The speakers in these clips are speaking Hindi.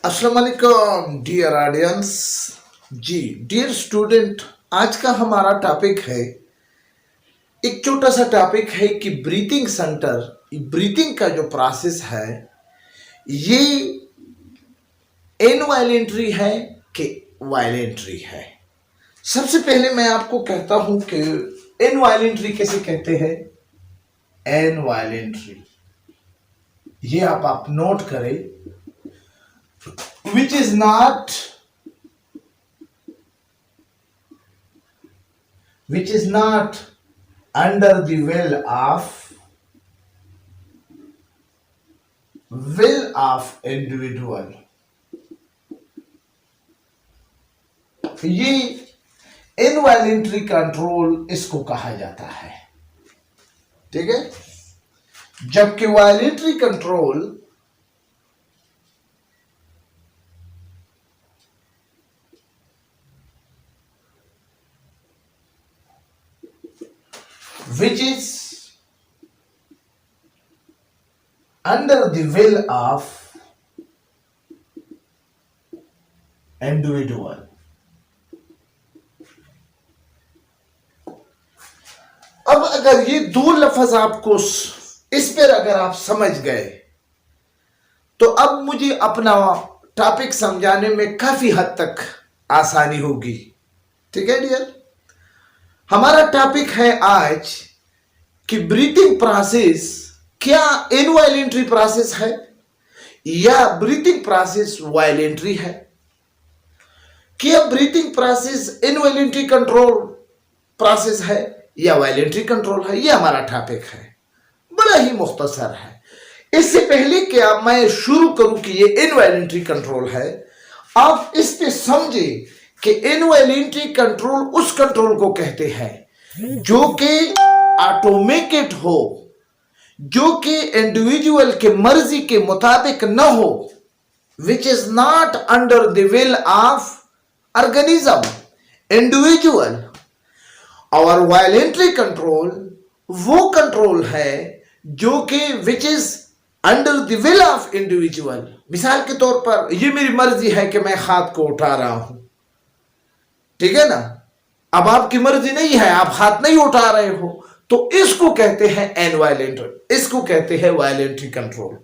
अस्सलाम वालेकुम डियर ऑडियंस। जी डियर स्टूडेंट, आज का हमारा टॉपिक है, एक छोटा सा टॉपिक है कि ब्रीथिंग सेंटर, ब्रीथिंग का जो प्रोसेस है ये इनवॉलेंट्री है कि वायलेंट्री है। सबसे पहले मैं आपको कहता हूं कि इनवॉलेंट्री कैसे कहते हैं। इनवॉलेंट्री ये आप नोट करें, which is not under the will of individual। ये इनवॉलेंट्री कंट्रोल इसको कहा जाता है, ठीक है। जबकि voluntary control which is under the will of individual। अब अगर ये दो लफ्ज आपको इस पर अगर आप समझ गए तो अब मुझे अपना टॉपिक समझाने में काफी हद तक आसानी होगी, ठीक है डियर। हमारा टॉपिक है आज कि ब्रीथिंग प्रोसेस क्या इनवॉलेंट्री प्रोसेस है या ब्रीथिंग प्रोसेस वायलेंट्री है, क्या breathing process involuntary control process है या वायलेंट्री कंट्रोल है। ये हमारा टॉपिक है, बड़ा ही मुख्तसर है। इससे पहले कि मैं शुरू करूं कि ये इनवॉलेंट्री कंट्रोल है, आप इस पे समझे कि इनवॉलेंट्री कंट्रोल उस कंट्रोल को कहते हैं जो कि ऑटोमेटेड हो, जो कि इंडिविजुअल के मर्जी के मुताबिक न हो, which is not under the will of organism individual. और वायलेंट्री कंट्रोल वो कंट्रोल है जो कि which is under the will of individual. मिसाल के तौर पर ये मेरी मर्जी है कि मैं हाथ को उठा रहा हूं, ठीक है ना। अब आपकी मर्जी नहीं है, आप हाथ नहीं उठा रहे हो, तो इसको कहते हैं इनवॉलेंट्री, इसको कहते हैं वायलेंट्री कंट्रोल।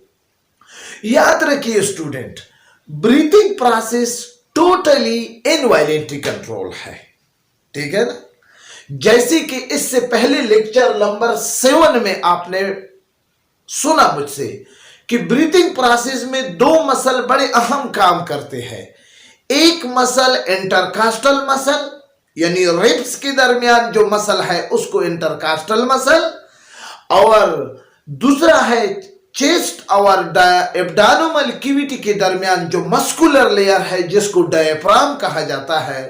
याद रखिए student, breathing process totally involuntary control है, ठीक है ना। जैसे कि इससे पहले लेक्चर नंबर 7 में आपने सुना मुझसे कि ब्रीथिंग प्रोसेस में दो मसल बड़े अहम काम करते हैं। एक मसल इंटरकास्टल मसल, यानी रिब्स के दरमियान जो मसल है उसको इंटरकास्टल मसल, और दूसरा है चेस्ट और एब्डोमिनल कैविटी के दरमियान जो मस्कुलर लेयर है जिसको डायफ्राम कहा जाता है,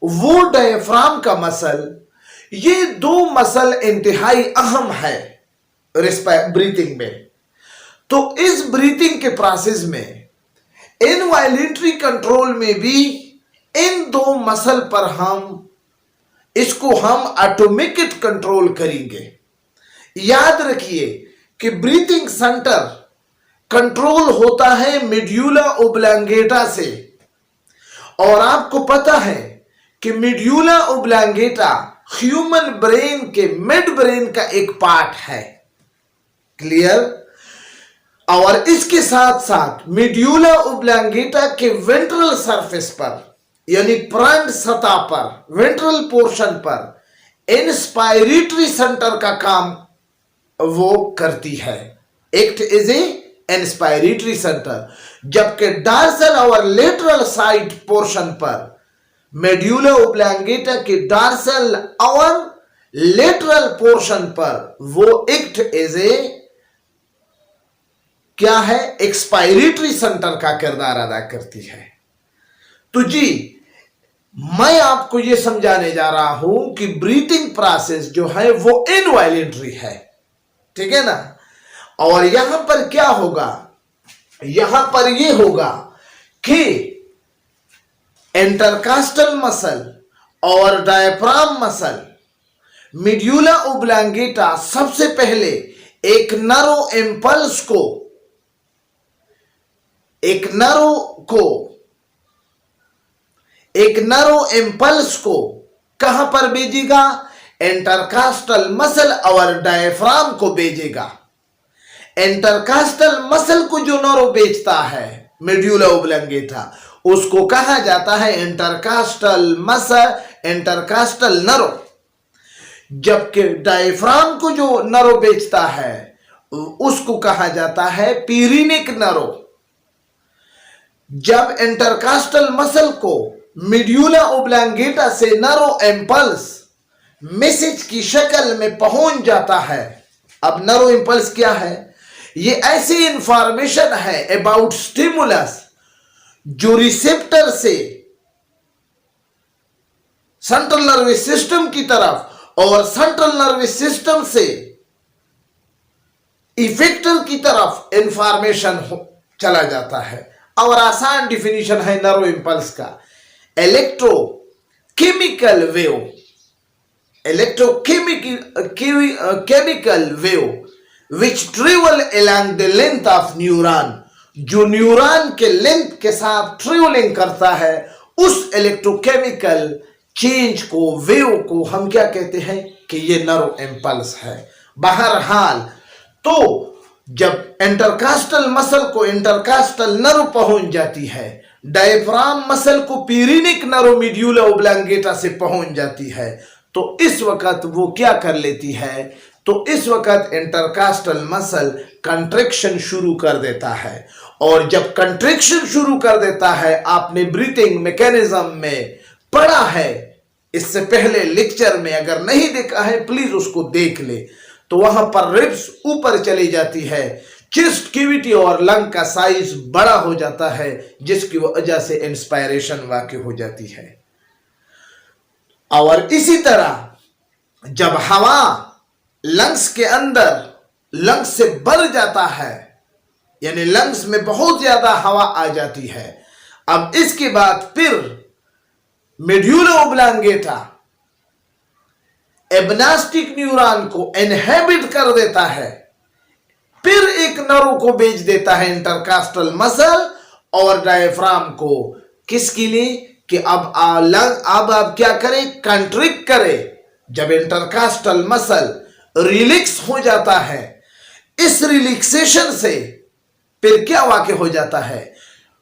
वो डायफ्राम का मसल। ये दो मसल इंतहाई अहम है ब्रीथिंग में। तो इस ब्रीथिंग के प्रोसेस में इनवॉलेंट्री कंट्रोल में भी इन दो मसल पर इसको हम ऑटोमेटेड कंट्रोल करेंगे। याद रखिए कि ब्रीथिंग सेंटर कंट्रोल होता है मेड्यूला ओब्लांगेटा से, और आपको पता है कि मेड्यूला ओब्लांगेटा ह्यूमन ब्रेन के मिड ब्रेन का एक पार्ट है, क्लियर। और इसके साथ साथ मेड्यूला ओब्लांगेटा के वेंट्रल सरफेस पर, यानी प्राण सतह पर, वेंट्रल पोर्शन पर इंस्पायरेटरी सेंटर का काम वो करती है, act is a inspiratory centre. जबकि डॉर्सल और लेटरल साइड पोर्शन पर मेड्यूला ओब्लांगेटा के डॉर्सल और लेटरल पोर्शन पर वो एक्ट इज ए क्या है, एक्सपायरेटरी सेंटर का किरदार अदा करती है। तो जी मैं आपको यह समझाने जा रहा हूं कि ब्रीथिंग प्रोसेस जो है वो इनवॉलेंट्री है, ठीक है ना। और यहां पर क्या होगा, यहां पर यह होगा कि इंटरकास्टल मसल और डायफ्राम मसल, मेड्यूला ओब्लांगेटा सबसे पहले एक नर्व इंपल्स को एक नरो इम्पल्स को कहां पर भेजेगा? इंटरकास्टल मसल और डायफ्राम को भेजेगा। इंटरकास्टल मसल को जो नरो भेजता है मेड्यूला ओब्लंगेटा, उसको कहा जाता है इंटरकास्टल मसल, इंटरकास्टल नरो। जबकि डायफ्राम को जो नरो भेजता है उसको कहा जाता है पीरिनिक नरो। जब इंटरकास्टल मसल को मेड्यूला ओब्लंगेटा से नरो इम्पल्स मैसेज की शक्ल में पहुंच जाता है। अब नरो इम्पल्स क्या है? ये ऐसी इंफॉर्मेशन है अबाउट स्टिमुलस जो रिसेप्टर से सेंट्रल नर्वस सिस्टम की तरफ और सेंट्रल नर्वस सिस्टम से इफेक्टर की तरफ इंफॉर्मेशन चला जाता है। और आसान डिफिनीशन है नर्व इंपल्स का, electrochemical wave which travel along the length of neuron, जो न्यूरॉन के लेंथ के साथ ट्रेवलिंग करता है, उस इलेक्ट्रोकेमिकल चेंज को, वेव को हम क्या कहते हैं कि ये नर्व इंपल्स है। बहरहाल तो जब इंटरकास्टल मसल को इंटरकास्टल नर्व पहुंच जाती है, डायफ्राम मसल को पीरिनिक नर्व मेड्यूला ओब्लंगेटा से पहुंच जाती है, तो इस वक्त वो क्या कर लेती है? तो इस वक्त इंटरकास्टल मसल कंट्रैक्शन शुरू कर देता है। और जब कंट्रैक्शन शुरू कर देता है, आपने ब्रीथिंग मैकेनिज्म में पढ़ा है इससे पहले लेक्चर में, अगर नहीं देखा है प्लीज उसको देख ले, तो वहां पर रिब्स ऊपर चली जाती है, चेस्ट कैविटी और लंग का साइज बड़ा हो जाता है, जिसकी वजह से इंस्पायरेशन वाकई हो जाती है। और इसी तरह जब हवा लंग्स के अंदर, लंग्स से भर जाता है, यानी लंग्स में बहुत ज्यादा हवा आ जाती है, अब इसके बाद फिर मेड्यूला ओब्लंगेटा एब्नास्टिक न्यूरॉन को इनहिबिट कर देता है, फिर एक नर्व को भेज देता है इंटरकास्टल मसल और डायफ्राम को, किसके लिए? कि अब आप क्या करें? कंट्रिक्ट करें। जब इंटरकास्टल मसल रिलैक्स हो जाता है, इस रिलैक्सेशन से फिर क्या वाकई हो जाता है?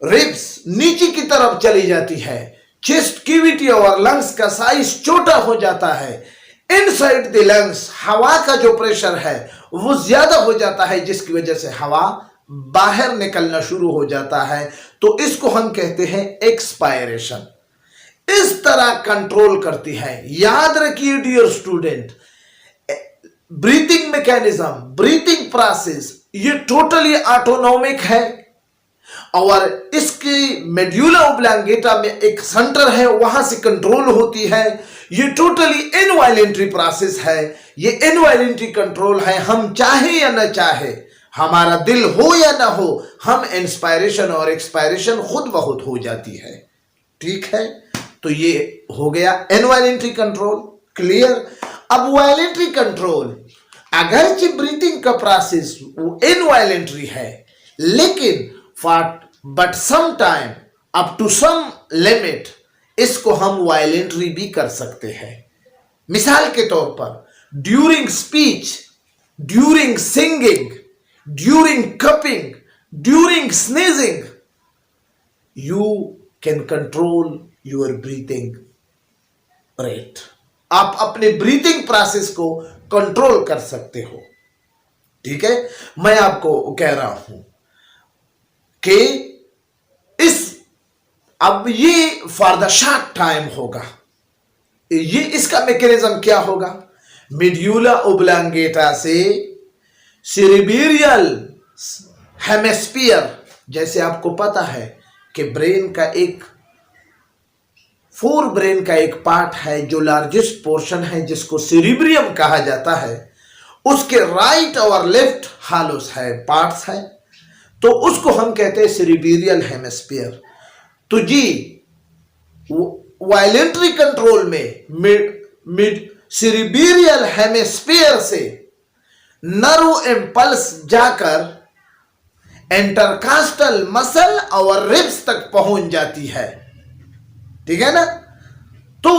रिब्स नीचे की तरफ चली जाती है, चेस्ट कैविटी और लंग्स का साइज छोटा हो जाता है, इनसाइड द लंग्स हवा का जो प्रेशर है वो ज्यादा हो जाता है, जिसकी वजह से हवा बाहर निकलना शुरू हो जाता है, तो इसको हम कहते हैं एक्सपायरेशन। इस तरह कंट्रोल करती है। याद रखिए dear student, breathing mechanism, breathing process ये टोटली ऑटोनॉमिक है, और इसकी मेड्यूला ओब्लंगेटा में एक सेंटर है, वहां से कंट्रोल होती है। ये टोटली इनवॉलेंट्री प्रोसेस है, ये इनवॉलेंट्री कंट्रोल है। हम चाहे या न चाहे, हमारा दिल हो या ना हो, हम इंस्पायरेशन और एक्सपायरेशन खुद ब खुद हो जाती है। ठीक है, तो ये हो गया इनवॉलेंट्री कंट्रोल, क्लियर। अब वॉलेंट्री कंट्रोल, अगरचे ब्रीथिंग का प्रोसेस वो इनवॉलेंट्री है, लेकिन but some time up to some limit इसको हम वायलेंटरी भी कर सकते हैं। मिसाल के तौर पर during speech, during singing, during cupping, during sneezing, you can control your breathing rate. आप अपने ब्रीथिंग प्रोसेस को कंट्रोल कर सकते हो। ठीक है, मैं आपको कह रहा हूं कि अब ये फॉर द शॉर्ट टाइम होगा। ये इसका मैकेनिज्म क्या होगा? मेड्यूला ओब्लंगेटा से सेरेब्रियल हेमिस्फीयर, जैसे आपको पता है कि ब्रेन का एक ब्रेन का एक पार्ट है जो लार्जेस्ट पोर्शन है, जिसको सेरेब्रियम कहा जाता है, उसके राइट और लेफ्ट हालोस है, पार्ट्स है, तो उसको हम कहते हैं सेरेब्रियल हेमिस्फीयर। तो जी वायलेंट्री कंट्रोल में सेरेब्रियल हेमिस्फीयर से नर्व इंपल्स जाकर इंटरकास्टल मसल और रिब्स तक पहुंच जाती है, ठीक है ना। तो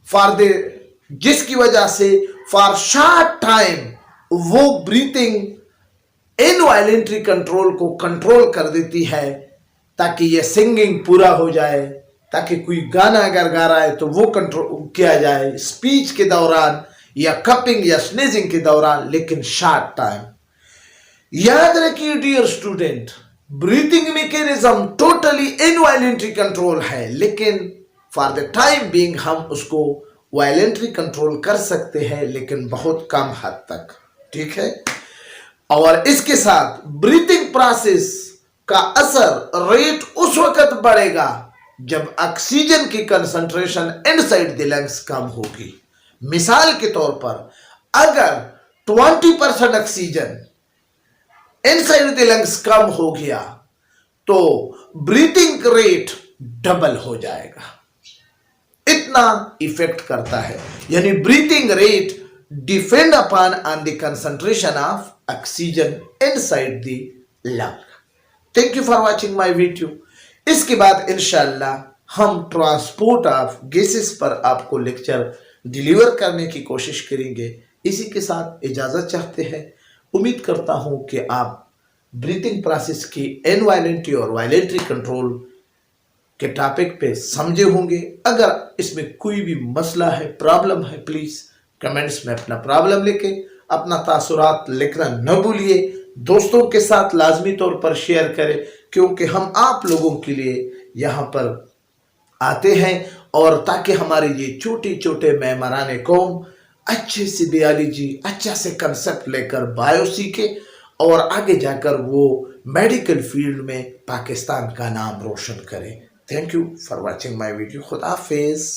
फॉर द जिसकी वजह से फॉर शॉर्ट टाइम वो ब्रीथिंग इनवॉलेंट्री कंट्रोल को कंट्रोल कर देती है, ताकि ये सिंगिंग पूरा हो जाए, ताकि कोई गाना अगर गा रहा है तो वो कंट्रोल किया जाए स्पीच के दौरान या कपिंग या स्नीजिंग के दौरान, लेकिन शॉर्ट टाइम। याद रखिए dear student, breathing mechanism totally involuntary control है, लेकिन फॉर द टाइम बीइंग हम उसको वायलेंटरी कंट्रोल कर सकते हैं, लेकिन बहुत कम हद तक, ठीक है। और इसके साथ ब्रीथिंग प्रोसेस का असर रेट उस वक्त बढ़ेगा जब ऑक्सीजन की कंसंट्रेशन इनसाइड द लंग्स कम होगी। मिसाल के तौर पर अगर 20% ऑक्सीजन इनसाइड द लंग्स कम हो गया तो ब्रीथिंग रेट डबल हो जाएगा, इतना इफेक्ट करता है। यानी breathing rate depend upon on the concentration of oxygen inside the lung. Thank you for watching my video. इसके बाद इंशाल्लाह हम ट्रांसपोर्ट ऑफ गैसेस पर आपको लेक्चर डिलीवर करने की कोशिश करेंगे। इसी के साथ इजाज़त चाहते हैं। उम्मीद करता हूं कि आप ब्रीथिंग प्रोसेस की इनवॉलेंट्री और वायलेंट्री कंट्रोल के टॉपिक पे समझे होंगे। अगर इसमें कोई भी मसला है, प्रॉब्लम है, प्लीज़ कमेंट्स में अपना प्रॉब्लम लिखे, अपना तासुरात लिखना न भूलिए। दोस्तों के साथ लाजमी तौर पर शेयर करें, क्योंकि हम आप लोगों के लिए यहाँ पर आते हैं और ताकि हमारे ये छोटे छोटे मेहमानाने कौम अच्छे से बायोलॉजी अच्छा से कंसेप्ट लेकर बायो सीखे और आगे जाकर वो मेडिकल फील्ड में पाकिस्तान का नाम रोशन करें। Thank you for watching my video. खुदा हाफिज़।